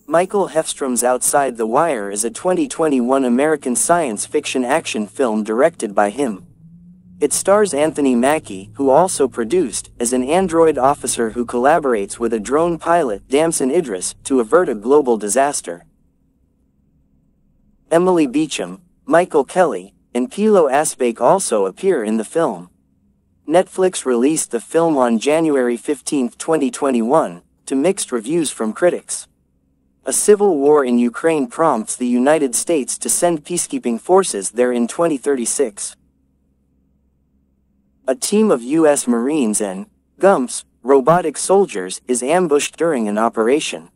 Michael Heffstrom's Outside the Wire is a 2021 American science fiction action film directed by him. It stars Anthony Mackie, who also produced, as an android officer who collaborates with a drone pilot, Damson Idris, to avert a global disaster. Emily Beecham, Michael Kelly, and Pilo Asbake also appear in the film. Netflix released the film on January 15, 2021, to mixed reviews from critics. A civil war in Ukraine prompts the United States to send peacekeeping forces there in 2036. A team of U.S. Marines and Gumps, robotic soldiers, is ambushed during an operation.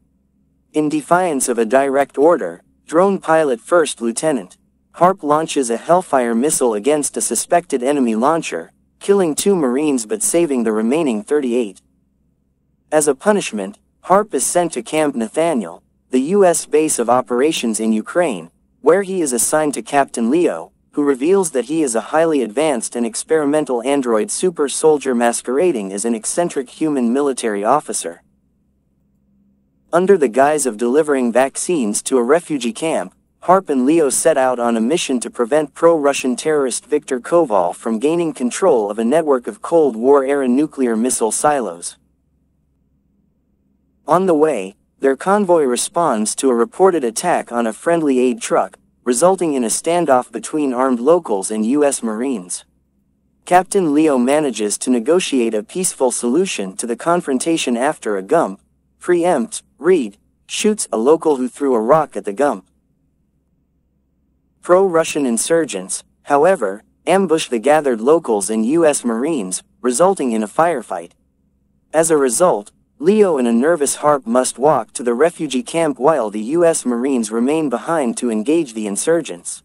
In defiance of a direct order, drone pilot First Lieutenant Harp launches a Hellfire missile against a suspected enemy launcher, killing 2 Marines but saving the remaining 38. As a punishment, Harp is sent to Camp Nathaniel, the U.S. base of operations in Ukraine, where he is assigned to Captain Leo, who reveals that he is a highly advanced and experimental android super soldier masquerading as an eccentric human military officer. Under the guise of delivering vaccines to a refugee camp, Harp and Leo set out on a mission to prevent pro-Russian terrorist Victor Koval from gaining control of a network of Cold War-era nuclear missile silos. On the way, their convoy responds to a reported attack on a friendly aid truck, resulting in a standoff between armed locals and U.S. Marines. Captain Leo manages to negotiate a peaceful solution to the confrontation after a Gump, pre-empts, read, shoots a local who threw a rock at the Gump. Pro-Russian insurgents, however, ambush the gathered locals and U.S. Marines, resulting in a firefight. As a result, Leo and a nervous Harp must walk to the refugee camp while the U.S. Marines remain behind to engage the insurgents.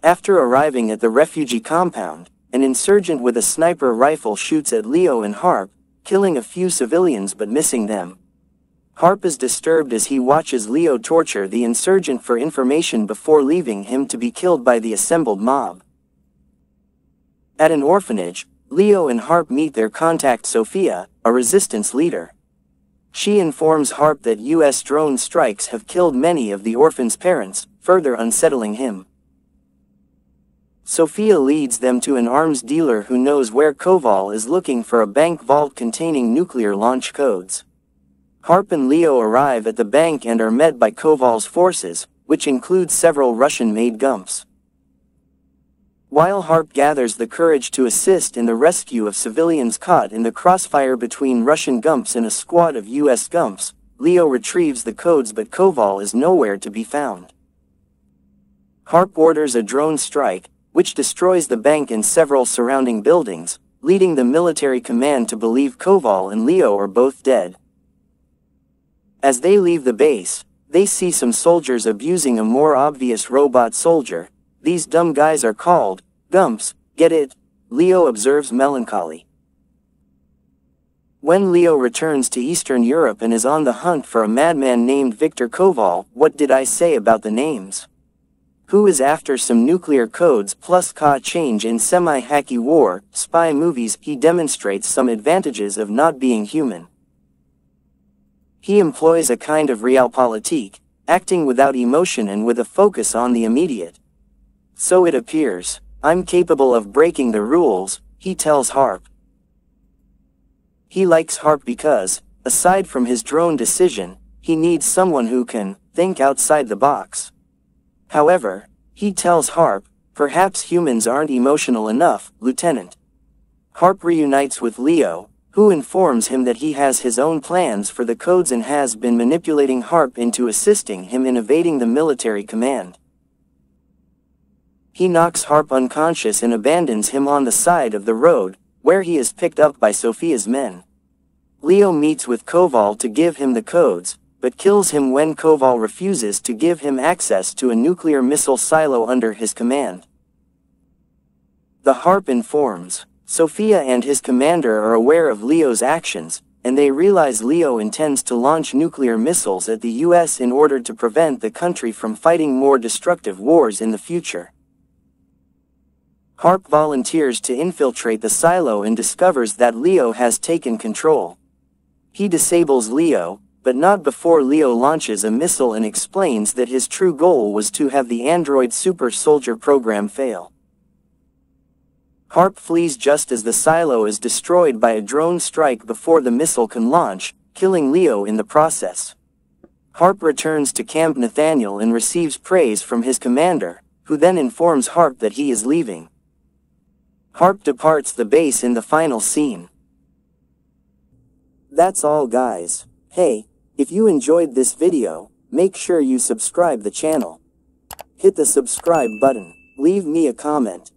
After arriving at the refugee compound, an insurgent with a sniper rifle shoots at Leo and Harp, killing a few civilians but missing them. Harp is disturbed as he watches Leo torture the insurgent for information before leaving him to be killed by the assembled mob. At an orphanage, Leo and Harp meet their contact Sophia, a resistance leader. She informs Harp that U.S. drone strikes have killed many of the orphan's parents, further unsettling him. Sophia leads them to an arms dealer who knows where Koval is looking for a bank vault containing nuclear launch codes. Harp and Leo arrive at the bank and are met by Koval's forces, which include several Russian-made Gumps. While Harp gathers the courage to assist in the rescue of civilians caught in the crossfire between Russian Gumps and a squad of U.S. Gumps, Leo retrieves the codes but Koval is nowhere to be found. Harp orders a drone strike, which destroys the bank and several surrounding buildings, leading the military command to believe Koval and Leo are both dead. As they leave the base, they see some soldiers abusing a more obvious robot soldier. These dumb guys are called Gumps, get it? Leo observes melancholy. When Leo returns to Eastern Europe and is on the hunt for a madman named Victor Koval, what did I say about the names? Who is after some nuclear codes plus change in semi-hacky war, spy movies, he demonstrates some advantages of not being human. He employs a kind of realpolitik, acting without emotion and with a focus on the immediate. So it appears, I'm capable of breaking the rules, he tells Harp. He likes Harp because, aside from his drone decision, he needs someone who can think outside the box. However, he tells Harp, perhaps humans aren't emotional enough, Lieutenant. Harp reunites with Leo, who informs him that he has his own plans for the codes and has been manipulating Harp into assisting him in evading the military command. He knocks Harp unconscious and abandons him on the side of the road, where he is picked up by Sophia's men. Leo meets with Koval to give him the codes, but kills him when Koval refuses to give him access to a nuclear missile silo under his command. The Harp informs Sophia and his commander are aware of Leo's actions, and they realize Leo intends to launch nuclear missiles at the U.S. in order to prevent the country from fighting more destructive wars in the future. Harp volunteers to infiltrate the silo and discovers that Leo has taken control. He disables Leo, but not before Leo launches a missile and explains that his true goal was to have the android super soldier program fail. Harp flees just as the silo is destroyed by a drone strike before the missile can launch, killing Leo in the process. Harp returns to Camp Nathaniel and receives praise from his commander, who then informs Harp that he is leaving. Harp departs the base in the final scene. That's all, guys. Hey, if you enjoyed this video, make sure you subscribe the channel. Hit the subscribe button, leave me a comment,